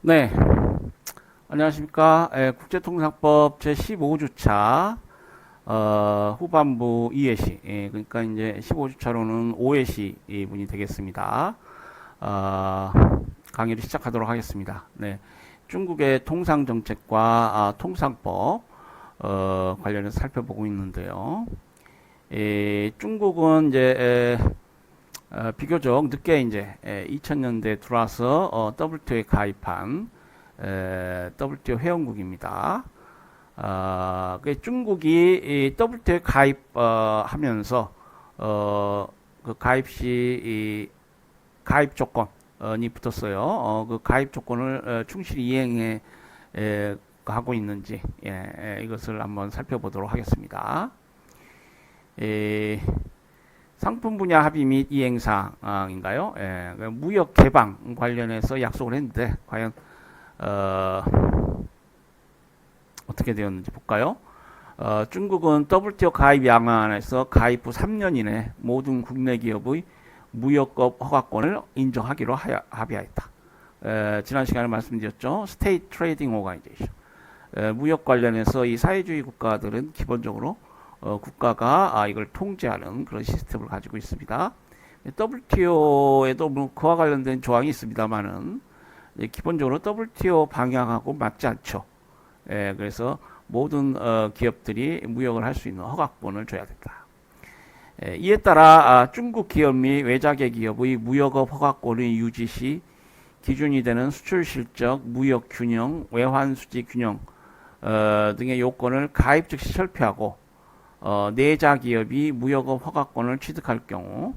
네, 안녕하십니까. 국제통상법 제15주차 후반부 2회시, 그러니까 이제 15주차로는 5회시 분이 되겠습니다. 어, 강의를 시작하도록 하겠습니다. 네, 중국의 통상정책과 통상법 관련해서 살펴보고 있는데요. 중국은 이제 비교적 늦게 이제 2000년대 들어와서 WTO에 가입한 WTO 회원국입니다. 그 중국이 이 WTO에 가입하면서 그 가입 시 가입 조건이 붙었어요. 그 가입 조건을 충실히 이행해 하고 있는지 이것을 한번 살펴보도록 하겠습니다. 에, 상품 분야 합의 및 이행 사항인가요? 무역 개방 관련해서 약속을 했는데 과연 어, 떻게 되었는지 볼까요? 중국은 WTO 가입 양안에서 가입 후 3년 이내 모든 국내 기업의 무역업 허가권을 인정하기로 합의하였다. 지난 시간에 말씀드렸죠. 스테이트 트레이딩 오가니제이션. 무역 관련해서 이 사회주의 국가들은 기본적으로 국가가 이걸 통제하는 그런 시스템을 가지고 있습니다. WTO에도 뭐 그와 관련된 조항이 있습니다만은 기본적으로 WTO 방향하고 맞지 않죠. 그래서 모든 기업들이 무역을 할 수 있는 허가권을 줘야 된다. 이에 따라 중국 기업 및 외자계 기업의 무역업 허가권의 유지 시 기준이 되는 수출 실적, 무역 균형, 외환 수지 균형 등의 요건을 가입 즉시 철폐하고 내자 기업이 무역업 허가권을 취득할 경우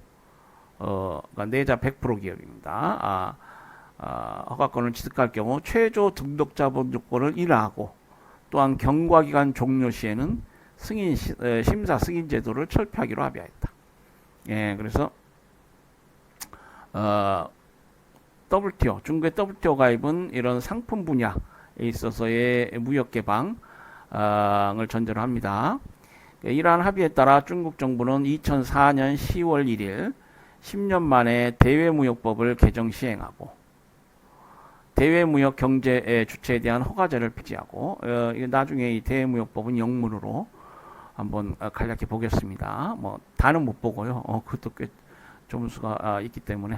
그러니까 내자 100% 기업입니다. 허가권을 취득할 경우 최저 등록 자본 조건을 인하하고 또한 경과기간 종료 시에는 심사 승인 제도를 철폐하기로 합의하였다. 그래서 WTO 중국의 WTO 가입은 이런 상품 분야에 있어서의 무역 개방을 전제로 합니다. 이러한 합의에 따라 중국 정부는 2004년 10월 1일 10년 만에 대외무역법을 개정 시행하고 대외무역 경제 주체에 대한 허가제를 폐지하고 나중에 이 대외무역법은 영문으로 한번 간략히 보겠습니다. 뭐 다는 못 보고요. 그것도 꽤 점수가 있기 때문에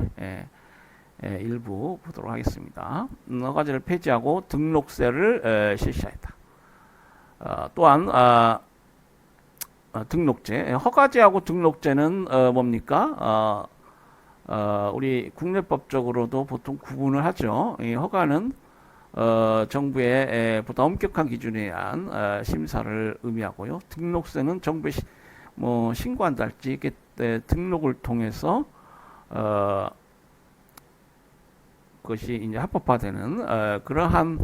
일부 보도록 하겠습니다. 허가제를 폐지하고 등록세를 실시하였다. 또한 등록제, 허가제하고 등록제는 뭡니까? 우리 국내법적으로도 보통 구분을 하죠. 이 허가는 정부의 보다 엄격한 기준에 의한 심사를 의미하고요. 등록세는 정부에 뭐 신고한다 할지 등록을 통해서 그것이 이제 합법화되는 그러한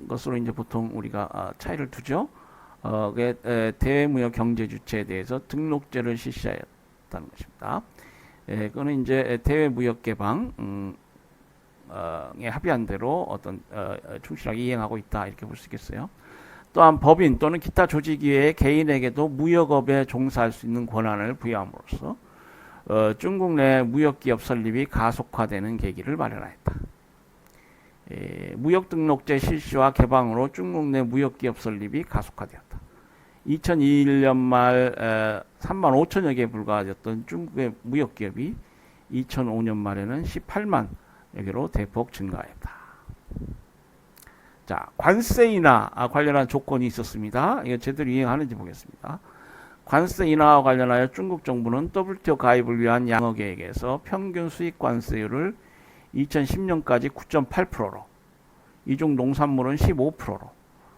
것으로 이제 보통 우리가 차이를 두죠. 대무역 경제 주체에 대해서 등록제를 실시하였다는 것입니다. 그거는 이제 대외무역 개방 에 합의한 대로 어떤 충실하게 이행하고 있다 이렇게 볼 수 있겠어요. 또한 법인 또는 기타 조직 외에 개인에게도 무역업에 종사할 수 있는 권한을 부여함으로써 중국 내 무역기업 설립이 가속화되는 계기를 마련하였다. 무역등록제 실시와 개방으로 중국 내 무역기업 설립이 가속화되었다. 2021년 말 3만 5천여 개에 불과하였던 중국의 무역기업이 2005년 말에는 18만 여 개로 대폭 증가했다. 자, 관세 인하 관련한 조건이 있었습니다. 이거 제대로 이행하는지 보겠습니다. 관세 인하와 관련하여 중국 정부는 WTO 가입을 위한 양어 계획에서 평균 수익 관세율을 2010년까지 9.8%로, 이중 농산물은 15%로,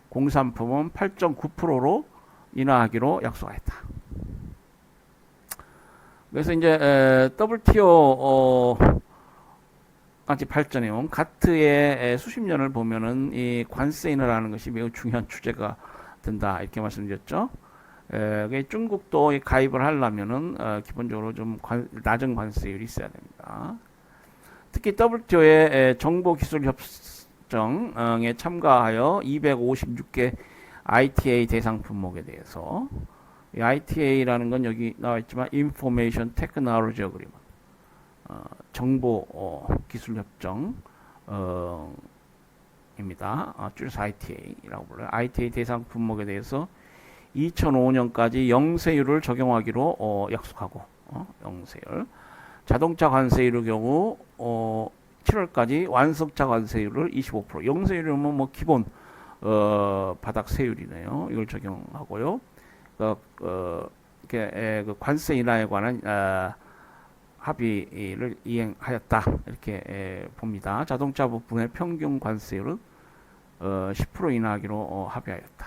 공산품은 8.9%로 인하하기로 약속했다. 그래서 이제 WTO 까지 발전해온 가트의 수십 년을 보면은 이 관세 인하라는 것이 매우 중요한 주제가 된다 이렇게 말씀드렸죠. 중국도 가입을 하려면은 기본적으로 좀 낮은 관세율이 있어야 됩니다. 특히 WTO의 정보기술협정에 참가하여 256개 ITA 대상 품목에 대해서 이 ITA라는 건 여기 나와 있지만 Information Technology Agreement 정보 기술 협정 입니다. 줄여서 ITA라고 불러요. ITA 대상 품목에 대해서 2005년까지 영세율을 적용하기로 약속하고 영세율. 자동차 관세율의 경우 7월까지 완성차 관세율을 25%. 영세율이면 뭐 기본 바닥 세율이네요. 이걸 적용하고요. 이렇게 그 관세 인하에 관한 합의를 이행하였다 이렇게 봅니다. 자동차 부품의 평균 관세율은 10% 인하하기로 합의하였다.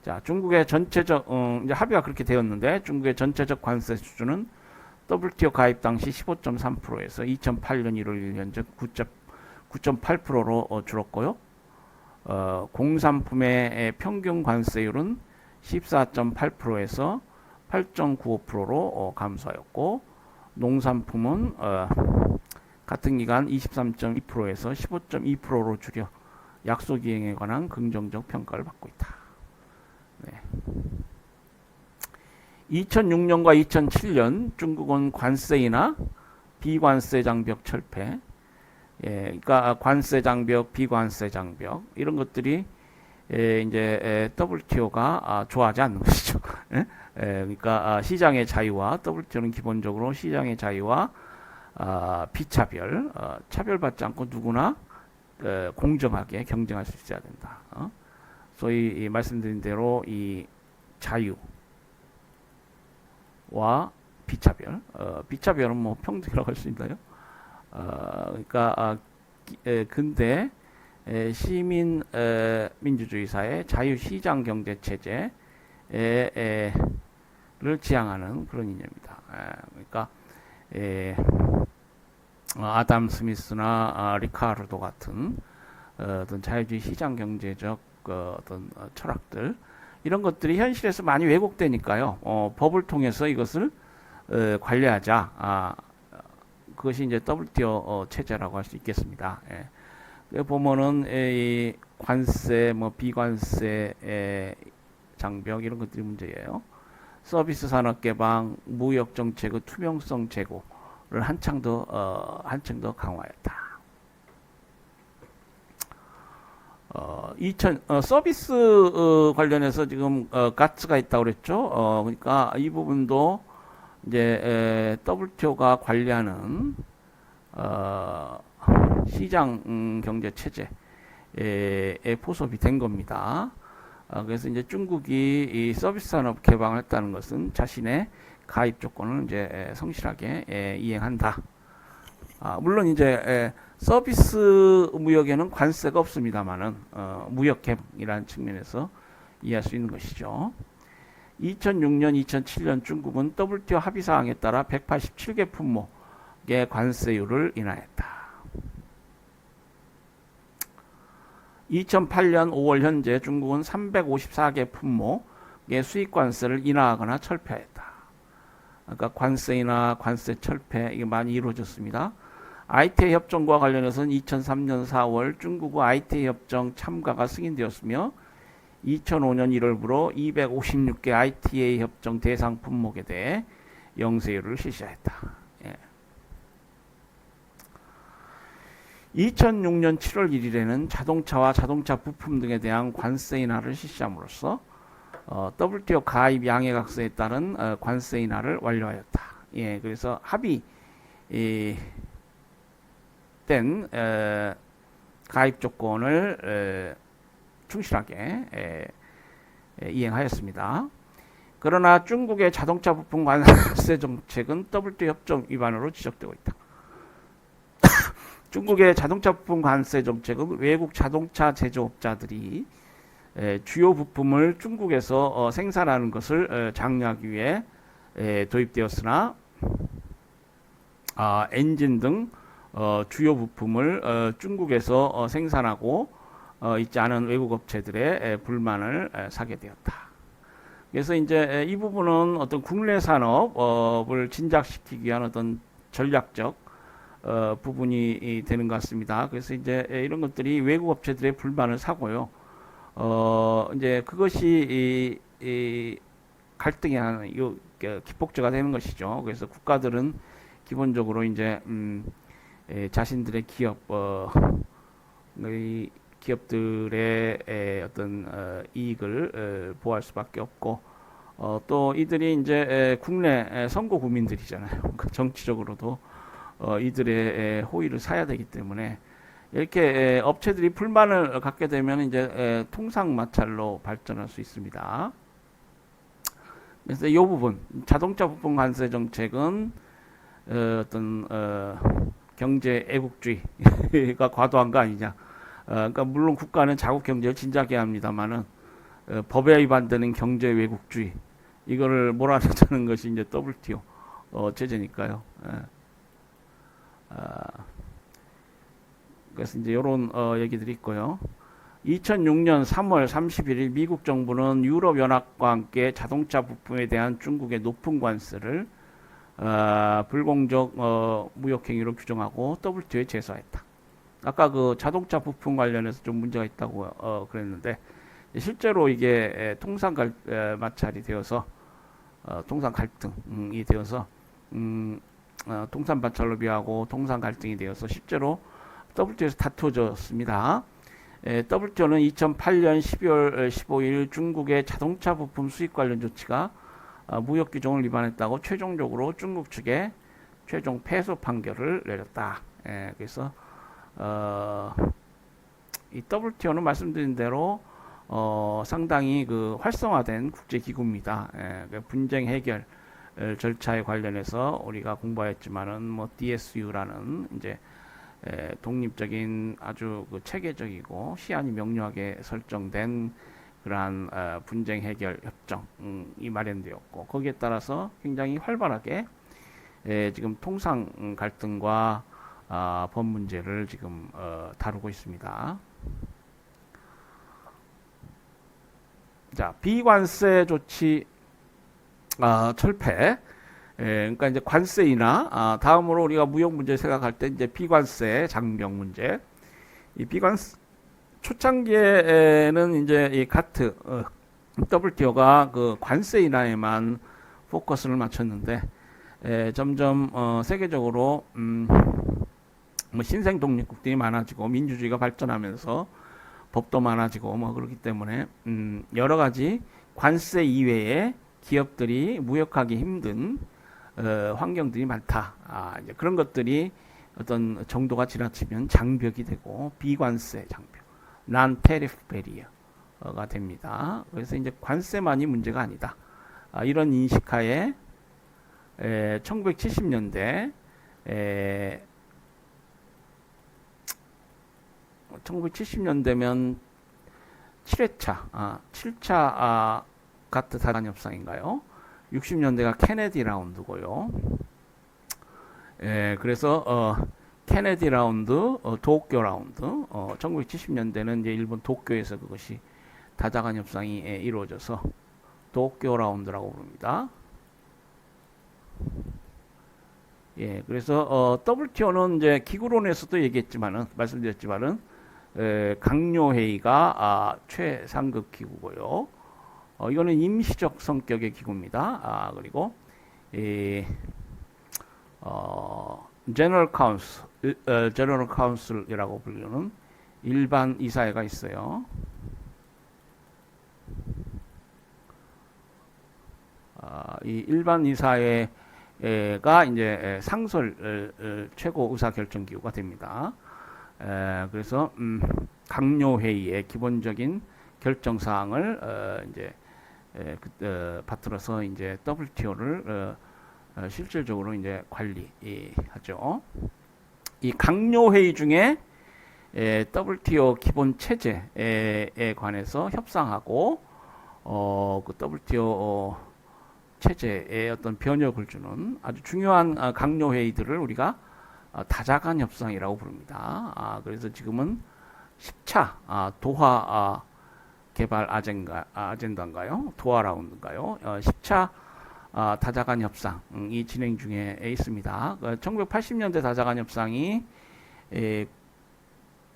자, 중국의 전체적 이제 합의가 그렇게 되었는데 중국의 전체적 관세 수준은 WTO 가입 당시 15.3%에서 2008년 1월 1일 현재 9.8%로 줄었고요. 공산품의 평균 관세율은 14.8%에서 8.95%로 감소하였고 농산품은 같은 기간 23.2%에서 15.2%로 줄여 약속 이행에 관한 긍정적 평가를 받고 있다. 네. 2006년과 2007년 중국은 관세 인하, 비관세 장벽 철폐, 그러니까 관세 장벽, 비관세 장벽 이런 것들이 이제 WTO가 좋아하지 않는 것이죠. 그러니까 시장의 자유와 WTO는 기본적으로 시장의 자유와 비차별, 차별받지 않고 누구나 공정하게 경쟁할 수 있어야 된다. 소위 말씀드린 대로 이 자유와 비차별, 비차별은 뭐 평등이라고 할 수 있나요? 그러니까 근대 시민 민주주의 사회 자유시장 경제 체제를 지향하는 그런 이념입니다. 그러니까 아담 스미스나 리카르도 같은 어떤 자유주의 시장 경제적 어떤 철학들 이런 것들이 현실에서 많이 왜곡되니까요. 법을 통해서 이것을 관리하자. 그것이 이제 WTO 체제라고 할 수 있겠습니다. 보면은 이 관세, 뭐 비관세 장벽 이런 것들이 문제예요. 서비스 산업 개방, 무역 정책의 투명성 제고를 한층 더 강화했다. 서비스 관련해서 지금 가츠가 있다고 그랬죠. 그러니까 이 부분도 이제 WTO가 관리하는 시장 경제 체제에 포섭이 된 겁니다. 그래서 이제 중국이 이 서비스 산업 개방을 했다는 것은 자신의 가입 조건을 이제 성실하게 이행한다. 물론 이제 서비스 무역에는 관세가 없습니다만은 무역 개방이라는 측면에서 이해할 수 있는 것이죠. 2006년, 2007년 중국은 WTO 합의 사항에 따라 187개 품목의 관세율을 인하했다. 2008년 5월 현재 중국은 354개 품목의 수입 관세를 인하하거나 철폐했다. 그러니까 관세 인하, 관세 철폐 이게 많이 이루어졌습니다. ITA 협정과 관련해서는 2003년 4월 중국의 ITA 협정 참가가 승인되었으며 2005년 1월부로 256개 ITA 협정 대상 품목에 대해 영세율을 실시했다. 2006년 7월 1일에는 자동차와 자동차 부품 등에 대한 관세 인하를 실시함으로써 WTO 가입 양해각서에 따른 관세 인하를 완료하였다. 그래서 합의된 가입 조건을 충실하게 이행하였습니다. 그러나 중국의 자동차 부품 관세 정책은 WTO 협정 위반으로 지적되고 있다. 중국의 자동차 부품 관세 정책은 외국 자동차 제조업자들이 주요 부품을 중국에서 생산하는 것을 장려하기 위해 도입되었으나 엔진 등 주요 부품을 중국에서 생산하고 있지 않은 외국 업체들의 불만을 사게 되었다. 그래서 이제 이 부분은 어떤 국내 산업을 진작시키기 위한 어떤 전략적 부분이 되는 것 같습니다. 그래서 이제 이런 것들이 외국 업체들의 불만을 사고요. 이제 그것이 이 갈등의 한 기폭제가 되는 것이죠. 그래서 국가들은 기본적으로 이제 자신들의 이 기업들의 어떤 이익을 보호할 수밖에 없고, 또 이들이 이제 국내 선거 국민들이잖아요. 그 정치적으로도 이들의 호의를 사야 되기 때문에 이렇게 업체들이 불만을 갖게 되면 이제 통상 마찰로 발전할 수 있습니다. 그래서 이 부분 자동차 부품 관세 정책은 어떤 경제 애국주의가 과도한 거 아니냐. 그러니까 물론 국가는 자국 경제를 진작해야 합니다만은 법에 위반되는 경제 왜곡주의 이거를 몰아내자는 것이 이제 WTO 제재니까요. 그래서 이제 이런 얘기들이 있고요. 2006년 3월 31일 미국 정부는 유럽 연합과 함께 자동차 부품에 대한 중국의 높은 관세를 불공정 무역 행위로 규정하고 WTO에 제소했다. 아까 그 자동차 부품 관련해서 좀 문제가 있다고 그랬는데 실제로 이게 마찰이 되어서 통상 갈등이 되어서 통상 마찰로 비하고 통상 갈등이 되어서 실제로 WTO에서 다투어졌습니다. WTO는 2008년 12월 15일 중국의 자동차 부품 수입 관련 조치가 무역 규정을 위반했다고 최종적으로 중국 측에 최종 패소 판결을 내렸다. 그래서 이 WTO는 말씀드린 대로 상당히 그 활성화된 국제 기구입니다. 분쟁 해결 절차에 관련해서 우리가 공부했지만은 뭐 DSU라는 이제 독립적인 아주 그 체계적이고 시한이 명료하게 설정된 그러한 분쟁 해결 협정이 마련되었고 거기에 따라서 굉장히 활발하게 지금 통상 갈등과 법 문제를 지금 다루고 있습니다. 자, 비관세 조치 철폐. 그러니까 이제 관세이나 다음으로 우리가 무역 문제 생각할 때 이제 비관세 장벽 문제. 이 비관세 초창기에는 이제 이 가트 WTO가 그 관세 인하에만 포커스를 맞췄는데 점점 세계적으로 뭐 신생 독립국들이 많아지고 민주주의가 발전하면서 법도 많아지고 뭐 그렇기 때문에 여러 가지 관세 이외에 기업들이 무역하기 힘든 환경들이 많다. 이제 그런 것들이 어떤 정도가 지나치면 장벽이 되고 비관세 장벽, non-tariff barrier가 됩니다. 그래서 이제 관세만이 문제가 아니다. 이런 인식하에 1970년대 1970년대면 7차 가트 다단 협상인가요? 60년대가 케네디 라운드고요. 그래서 케네디 라운드, 도쿄 라운드. 1970년대는 이제 일본 도쿄에서 그것이 다자간 협상이 이루어져서 도쿄 라운드라고 부릅니다. 그래서 WTO는 이제 기구론에서도 얘기했지만은 말씀드렸지만은 강요 회의가 최상급 기구고요. 이거는 임시적 성격의 기구입니다. 그리고 제너럴 카운슬이라고 불리는 일반 이사회가 있어요. 이 일반 이사회가 이제 상설 최고 의사 결정 기구가 됩니다. 그래서 강요 회의의 기본적인 결정 사항을 이제 받들어서 이제 WTO를 실질적으로 이제 관리하죠. 이 강요 회의 중에 WTO 기본 체제에 관해서 협상하고 그 WTO 체제에 어떤 변혁을 주는 아주 중요한 강요 회의들을 우리가 다자간 협상이라고 부릅니다. 그래서 지금은 10차 도하 개발 아젠다인가요? 도하 라운드인가요? 10차 다자간 협상이 진행 중에 있습니다. 1980년대 다자간 협상이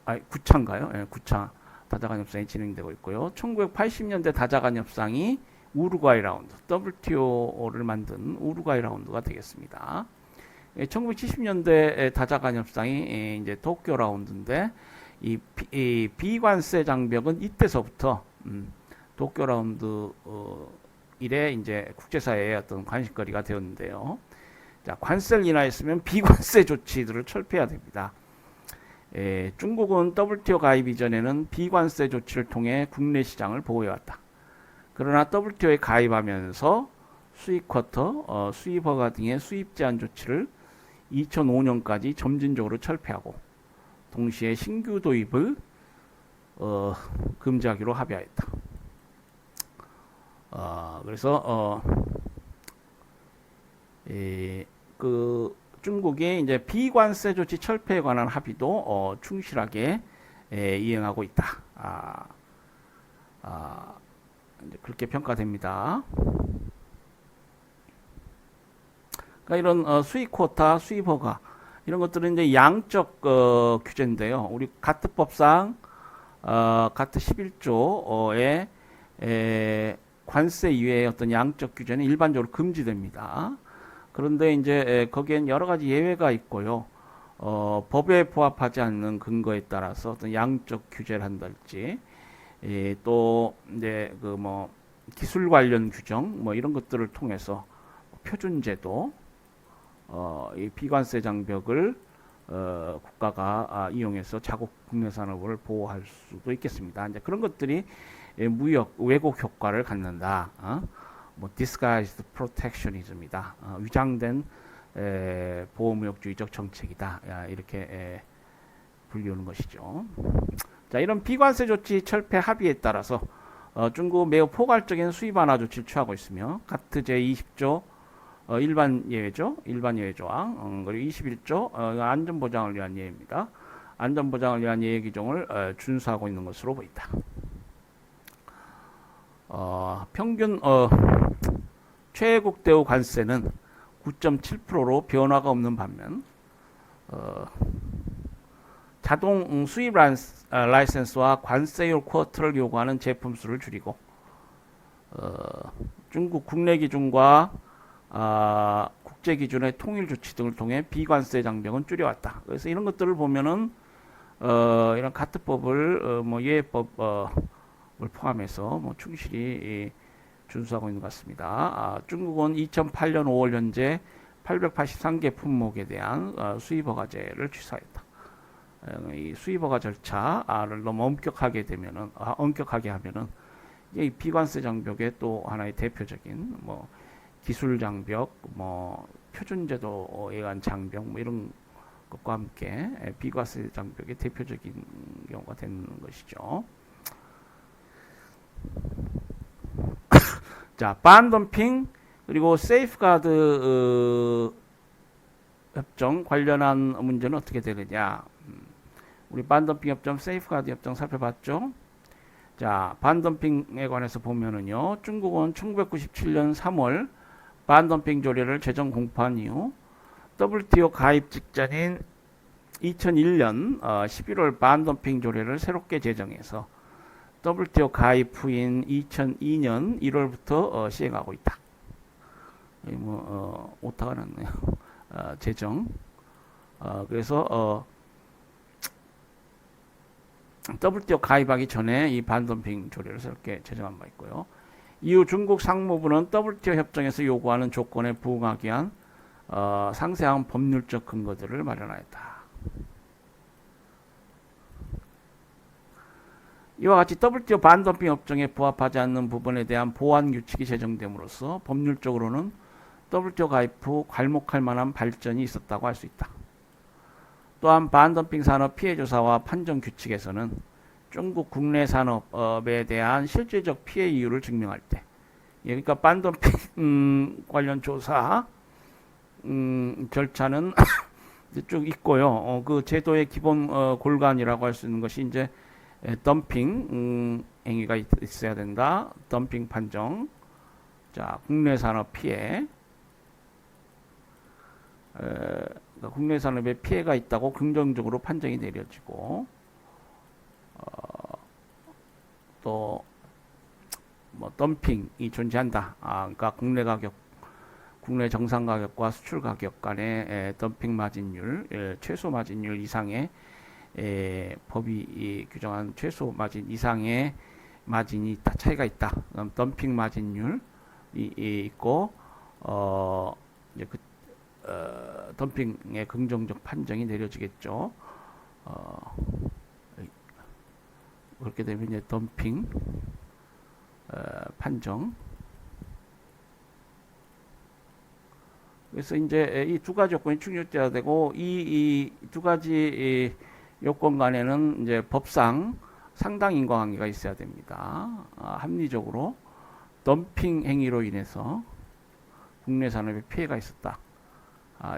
9차인가요? 9차 다자간 협상이 진행되고 있고요. 1980년대 다자간 협상이 우루과이 라운드, WTO를 만든 우루과이 라운드가 되겠습니다. 1970년대 다자간협상이 이제 도쿄 라운드인데 이 비관세 장벽은 이때서부터 도쿄 라운드 이래 이제 국제사회의 어떤 관심거리가 되었는데요. 자, 관세를 인하했으면 비관세 조치들을 철폐해야 됩니다. 중국은 WTO 가입 이전에는 비관세 조치를 통해 국내 시장을 보호해왔다. 그러나 WTO에 가입하면서 수입 쿼터, 수입 허가 등의 수입 제한 조치를 2005년까지 점진적으로 철폐하고 동시에 신규 도입을 금지하기로 합의하였다. 그래서 중국이 이제 비관세 조치 철폐에 관한 합의도 충실하게 이행하고 있다. 이제 그렇게 평가됩니다. 그러니까 이런 수입 쿼타, 수입 허가 이런 것들은 이제 양적 규제인데요. 우리 가트법상 가트 11조의 관세 이외의 어떤 양적 규제는 일반적으로 금지됩니다. 그런데 이제 거기엔 여러 가지 예외가 있고요. 법에 부합하지 않는 근거에 따라서 어떤 양적 규제를 한달지, 또 이제 그 뭐 기술 관련 규정 뭐 이런 것들을 통해서 표준제도, 이 비관세 장벽을 국가가 이용해서 자국 국내 산업을 보호할 수도 있겠습니다. 이제 그런 것들이 무역 왜곡 효과를 갖는다. 뭐 disguised protectionism이다. 위장된 보호무역주의적 정책이다. 이렇게 불리우는 것이죠. 자, 이런 비관세 조치 철폐 합의에 따라서 중국은 매우 포괄적인 수입 완화 조치를 취하고 있으며 가트 제20조 일반 예외죠. 일반 예외 조항, 그리고 21조 안전보장을 위한 예외입니다. 안전보장을 위한 예외 규정을 준수하고 있는 것으로 보인다. 평균 최애국 대우 관세는 9.7%로 변화가 없는 반면 자동 수입 라이센스와 관세율 쿼터를 요구하는 제품 수를 줄이고 중국 국내 기준과 국제 기준의 통일 조치 등을 통해 비관세 장벽은 줄여왔다. 그래서 이런 것들을 보면은 이런 가트법을 뭐 예법을 포함해서 뭐 충실히 준수하고 있는 것 같습니다. 중국은 2008년 5월 현재 883개 품목에 대한 수입허가제를 취소했다. 이 수입허가 절차를 너무 엄격하게 하면은 이 비관세 장벽의 또 하나의 대표적인 뭐 기술 장벽, 뭐 표준제도에 의한 장벽, 뭐 이런 것과 함께 비관세 장벽의 대표적인 경우가 되는 것이죠. 자, 반덤핑 그리고 세이프가드 협정 관련한 문제는 어떻게 되느냐? 우리 반덤핑 협정, 세이프가드 협정 살펴봤죠? 자, 반덤핑에 관해서 보면은요, 중국은 1997년 3월 반덤핑 조례를 제정 공포한 이후 WTO 가입 직전인 2001년 11월 반덤핑 조례를 새롭게 제정해서 WTO 가입 후인 2002년 1월부터 시행하고 있다. 오타가 났네요. 제정. 그래서 WTO 가입하기 전에 이 반덤핑 조례를 새롭게 제정한 바 있고요. 이후 중국 상무부는 WTO 협정에서 요구하는 조건에 부응하기 위한 상세한 법률적 근거들을 마련하였다. 이와 같이 WTO 반덤핑 협정에 부합하지 않는 부분에 대한 보완 규칙이 제정됨으로써 법률적으로는 WTO 가입 후 괄목할 만한 발전이 있었다고 할 수 있다. 또한 반덤핑 산업 피해 조사와 판정 규칙에서는 중국 국내 산업에 대한 실질적 피해 이유를 증명할 때, 그러니까 반덤핑 관련 조사 절차는 쭉 있고요. 그 제도의 기본 골간이라고 할 수 있는 것이 이제 덤핑 행위가 있어야 된다. 덤핑 판정. 자, 국내 산업 피해. 국내 산업에 피해가 있다고 긍정적으로 판정이 내려지고, 또 뭐 덤핑이 존재한다. 그러니까 국내 정상 가격과 수출 가격 간의 덤핑 마진율, 최소 마진율 이상의 법이 규정한 최소 마진 이상의 마진이 있다, 차이가 있다. 그럼 덤핑 마진율이 있고 이제 덤핑의 긍정적 판정이 내려지겠죠. 그렇게 되면 이제 덤핑 판정. 그래서 이제 이 두 가지 요건이 충족돼야 되고 이 두 가지 요건 간에는 이제 법상 상당 인과관계가 있어야 됩니다. 합리적으로 덤핑 행위로 인해서 국내 산업에 피해가 있었다.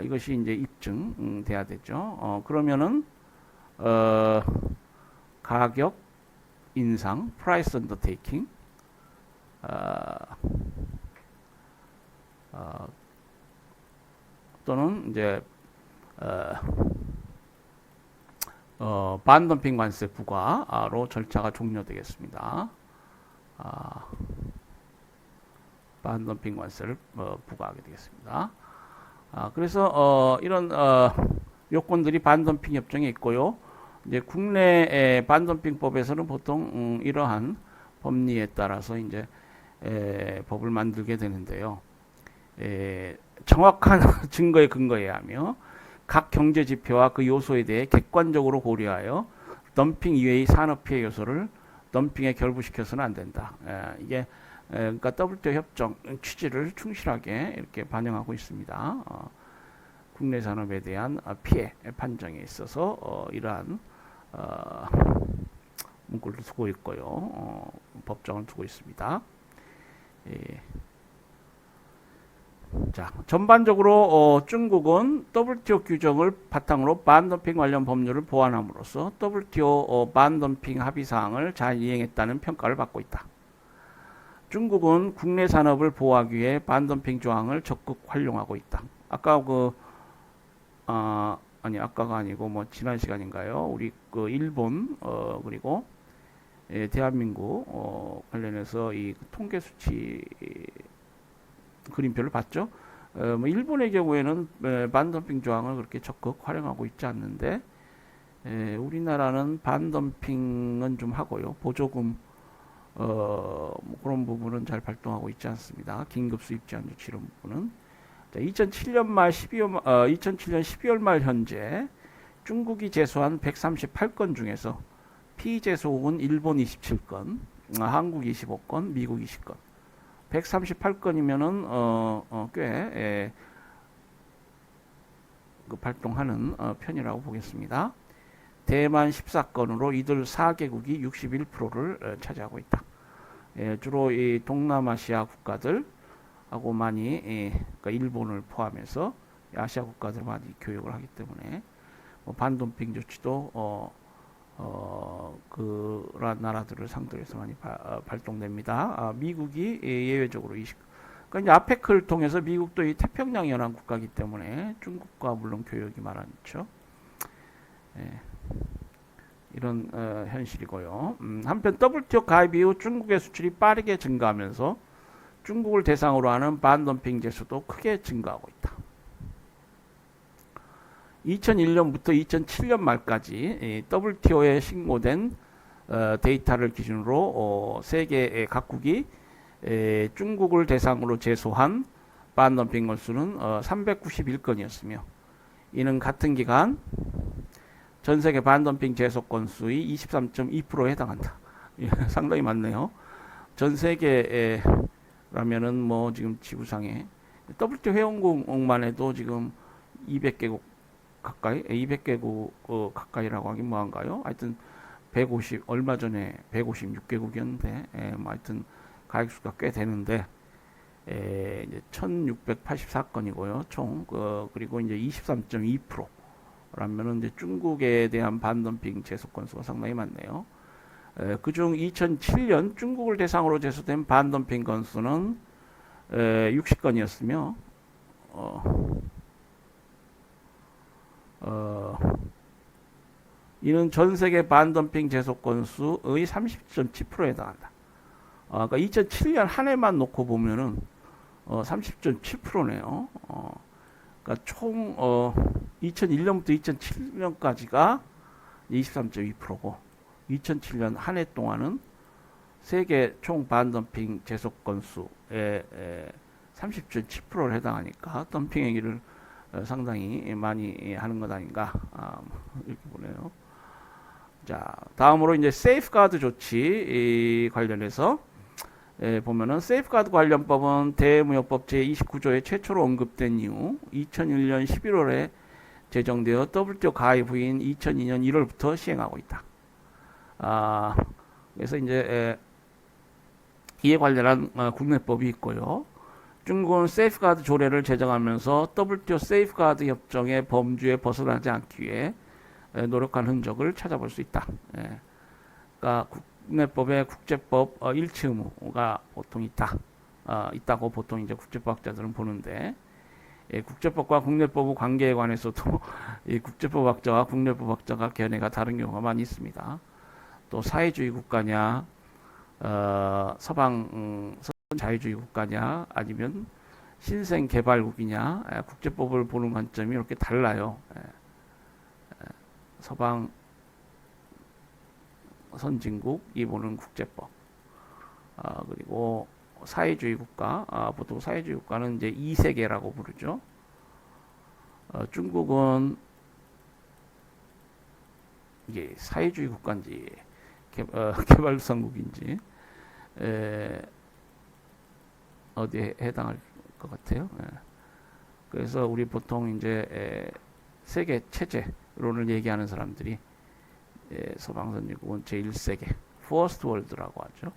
이것이 이제 입증돼야 되죠. 그러면은 가격 인상, price undertaking, 또는 이제 반덤핑 관세 부과로 절차가 종료되겠습니다. 반덤핑 관세를 부과하게 되겠습니다. 그래서 이런 요건들이 반덤핑 협정에 있고요. 이제 국내 반덤핑법에서는 보통 이러한 법리에 따라서 이제 법을 만들게 되는데요. 정확한 증거에 근거해야 하며 각 경제 지표와 그 요소에 대해 객관적으로 고려하여 덤핑 이외의 산업 피해 요소를 덤핑에 결부시켜서는 안 된다. 이게 그러니까 WTO 협정 취지를 충실하게 이렇게 반영하고 있습니다. 국내 산업에 대한 피해 판정에 있어서 이러한 문구를 두고 있고요. 법정을 두고 있습니다. 자, 전반적으로 중국은 WTO 규정을 바탕으로 반덤핑 관련 법률을 보완함으로써 WTO 반덤핑 합의 사항을 잘 이행했다는 평가를 받고 있다. 중국은 국내 산업을 보호하기 위해 반덤핑 조항을 적극 활용하고 있다. 아까 아까가 아니고 뭐 지난 시간인가요? 우리 일본 그리고 대한민국 관련해서 이 통계 수치 그림표를 봤죠. 일본의 경우에는 반덤핑 조항을 그렇게 적극 활용하고 있지 않는데 우리나라는 반덤핑은 좀 하고요. 보조금 뭐 그런 부분은 잘 발동하고 있지 않습니다. 긴급 수입 제한 조치 이런 부분은. 자, 2007년 12월 말 현재 중국이 제소한 138건 중에서 피제소국은 일본 27건, 한국 25건, 미국 20건. 138건이면은 꽤 발동하는 편이라고 보겠습니다. 대만 14건으로 이들 4개국이 61%를 차지하고 있다. 주로 이 동남아시아 국가들하고 많이 그러니까 일본을 포함해서 아시아 국가들 많이 교역을 하기 때문에 반덤핑 조치도 그런 나라들을 상대로 해서 많이 발동됩니다. 미국이 예외적으로 그러니까 이제 아페크를 통해서 미국도 이 태평양 연안 국가이기 때문에 중국과 물론 교역이 많죠. 이런 현실이고요. 한편 WTO 가입 이후 중국의 수출이 빠르게 증가하면서 중국을 대상으로 하는 반덤핑 제소도 크게 증가하고 있다. 2001년부터 2007년 말까지 WTO에 신고된 데이터를 기준으로 세계 각국이 중국을 대상으로 제소한 반덤핑 건수는 391건이었으며 이는 같은 기간 전 세계 반덤핑 제소 건수의 23.2%에 해당한다. 상당히 많네요. 전 세계라면은 뭐 지금 지구상에 WTO 회원국만 해도 지금 200개국 가까이, 200개국 가까이라고 하긴 뭐한가요? 하여튼 150 얼마 전에 156개국이었는데, 뭐 하여튼 가입 수가 꽤 되는데, 이제 1,684건이고요, 총. 그리고 이제 23.2%라면은 이제 중국에 대한 반덤핑 제소 건수가 상당히 많네요. 그중 2007년 중국을 대상으로 제소된 반덤핑 건수는 60건이었으며, 이는 전 세계 반덤핑 제소 건수의 30.7%에 해당한다. 그러니까 2007년 한 해만 놓고 보면은 30.7%네요. 그러니까 총 2001년부터 2007년까지가 23.2%고 2007년 한 해 동안은 세계 총 반덤핑 제속 건수의 30.7%를 해당하니까 덤핑 행위를 상당히 많이 하는 것 아닌가 이렇게 보네요. 자, 다음으로 이제 세이프가드 조치 관련해서 보면은 세이프가드 관련법은 대무역법 제29조에 최초로 언급된 이후 2001년 11월에 제정되어 WTO 가입 후인 2002년 1월부터 시행하고 있다. 그래서 이제 이에 관련한 국내법이 있고요. 중국은 세이프가드 조례를 제정하면서 WTO 세이프가드 협정의 범주에 벗어나지 않기 위해 노력한 흔적을 찾아볼 수 있다. 그러니까 국내법에 국제법 일치 의무가 보통 있다고 보통 이제 국제법학자들은 보는데 국제법과 국내법의 관계에 관해서도 이 국제법학자와 국내법학자가 견해가 다른 경우가 많이 있습니다. 또 사회주의 국가냐, 서방 자유주의 국가냐, 아니면 신생 개발국이냐, 국제법을 보는 관점이 이렇게 달라요. 서방 선진국이 보는 국제법, 그리고 사회주의 국가, 보통 사회주의 국가는 이제 2세계라고 부르죠. 중국은 이게 사회주의 국가인지 개발도상국인지 어디에 해당할 것 같아요. 그래서 우리 보통 이제 세계 체제론을 얘기하는 사람들이 서방 선진국은 제1세계, 퍼스트 월드라고 하죠.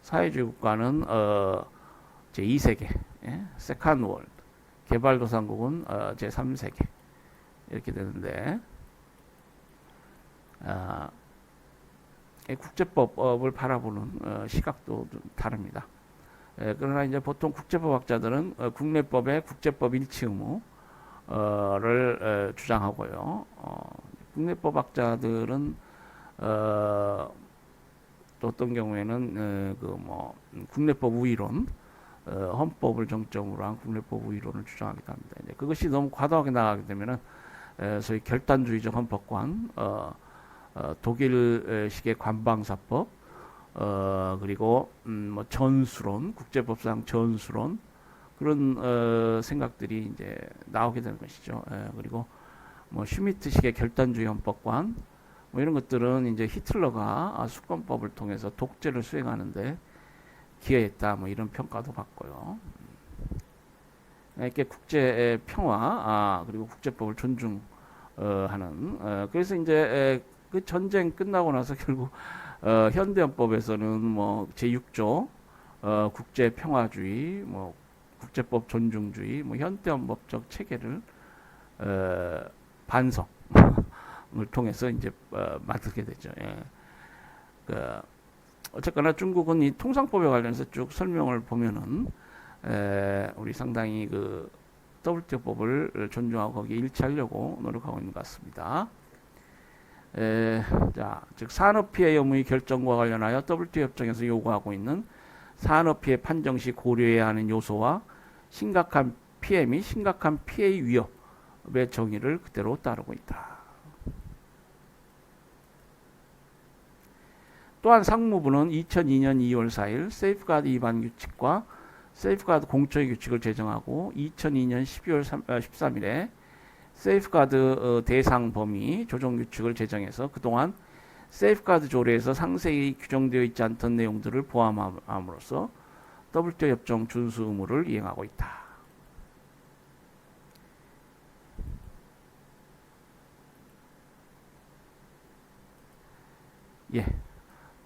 사회주의 국가는 제2세계, 세컨드 월드, 개발도상국은 제3세계 이렇게 되는데 국제법을 바라보는 시각도 좀 다릅니다. 그러나 이제 보통 국제법학자들은 국내법의 국제법 일치 의무를 주장하고요. 국내법학자들은 또 어떤 경우에는 국내법 우위론, 헌법을 정점으로 한 국내법 우위론을 주장하기도 합니다. 이제 그것이 너무 과도하게 나가게 되면은 소위 결단주의적 헌법관, 독일식의 관방사법, 그리고 뭐 전수론, 국제법상 전수론 그런 생각들이 이제 나오게 되는 것이죠. 그리고 뭐 슈미트식의 결단주의 헌법관, 뭐 이런 것들은 이제 히틀러가 수권법을 통해서 독재를 수행하는데 기여했다, 뭐 이런 평가도 받고요. 이렇게 국제 평화, 그리고 국제법을 존중하는, 그래서 이제 그 전쟁 끝나고 나서 결국 현대헌법에서는 뭐 제6조 국제 평화주의, 뭐 국제법 존중주의, 뭐 현대헌법적 체계를 반성을 통해서 이제 만들게 되죠. 어쨌거나 중국은 이 통상법에 관련해서 쭉 설명을 보면은 우리 상당히 그 WTO법을 존중하고 거기에 일치하려고 노력하고 있는 것 같습니다. 자, 즉 산업피해 의무의 결정과 관련하여 WTO 협정에서 요구하고 있는 산업피해 판정 시 고려해야 하는 요소와 심각한 피해 및 심각한 피해의 위협의 정의를 그대로 따르고 있다. 또한 상무부는 2002년 2월 4일 세이프가드 위반 규칙과 세이프가드 공처의 규칙을 제정하고 2002년 12월 13일에 세이프가드 대상 범위 조정 규칙을 제정해서 그동안 세이프가드 조례에서 상세히 규정되어 있지 않던 내용들을 포함함으로써 WTO 협정 준수 의무를 이행하고 있다. 예.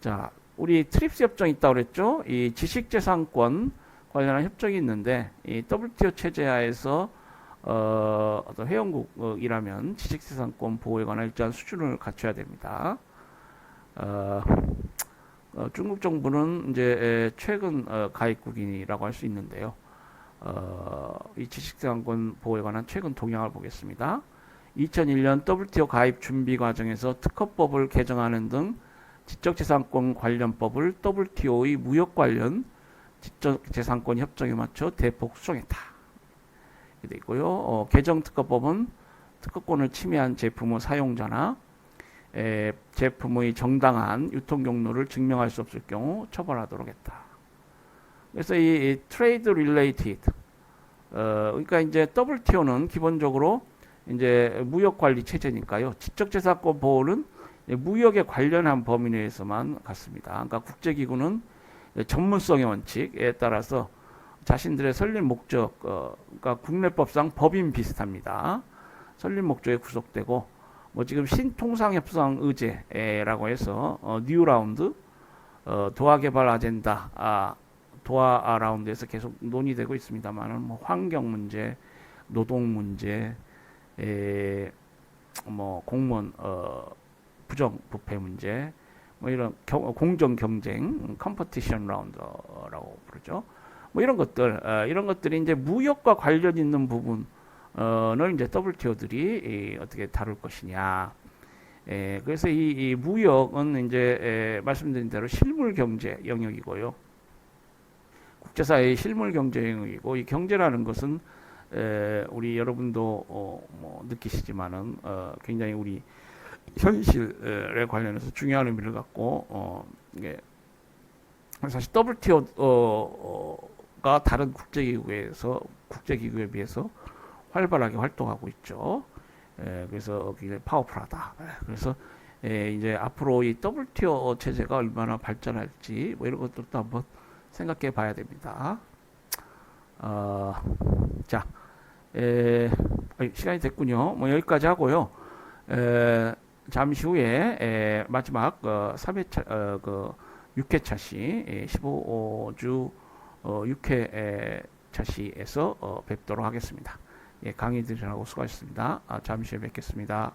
자, 우리 트립스 협정이 있다고 그랬죠? 이 지식재산권 관련한 협정이 있는데, 이 WTO 체제하에서 어떤 회원국이라면 지식재산권 보호에 관한 일정한 수준을 갖춰야 됩니다. 중국 정부는 이제 최근 가입국이라고 할 수 있는데요. 이 지식재산권 보호에 관한 최근 동향을 보겠습니다. 2001년 WTO 가입 준비 과정에서 특허법을 개정하는 등 지적재산권 관련법을 WTO의 무역 관련 지적재산권 협정에 맞춰 대폭 수정했다. 이렇게 돼 있고요. 개정특허법은 특허권을 침해한 제품의 사용자나 제품의 정당한 유통 경로를 증명할 수 없을 경우 처벌하도록 했다. 그래서 이 트레이드 릴레이티드 그러니까 이제 WTO는 기본적으로 이제 무역 관리 체제니까요. 지적재산권 보호는 무역에 관련한 범위 내에서만 갖습니다. 그러니까 국제기구는 전문성의 원칙에 따라서 자신들의 설립 목적, 그러니까 국내법상 법인 비슷합니다. 설립 목적에 구속되고 뭐 지금 신통상협상 의제라고 해서 뉴 라운드, 도하 개발 아젠다, 도하 라운드에서 계속 논의되고 있습니다만은 뭐 환경 문제, 노동 문제, 뭐 공무원 부정 부패 문제, 뭐 이런 공정 경쟁, 컴퍼티션 라운드라고 부르죠. 뭐 이런 것들이 이제 무역과 관련 있는 부분을 이제 WTO들이 어떻게 다룰 것이냐. 그래서 이 무역은 이제 말씀드린 대로 실물 경제 영역이고요. 국제사회의 실물 경제 영역이고, 이 경제라는 것은 우리 여러분도 뭐 느끼시지만은 굉장히 우리 현실에 관련해서 중요한 의미를 갖고 이게 사실 WTO가 다른 국제기구에 비해서 활발하게 활동하고 있죠. 그래서 굉장히 파워풀하다. 그래서 이제 앞으로 이 WTO 체제가 얼마나 발전할지 뭐 이런 것들도 한번 생각해 봐야 됩니다. 자, 시간이 됐군요. 뭐 여기까지 하고요. 잠시 후에 마지막 3회차, 6회차 시 15주 6회차 시에서 뵙도록 하겠습니다. 강의 들으라고 수고하셨습니다. 잠시 후에 뵙겠습니다.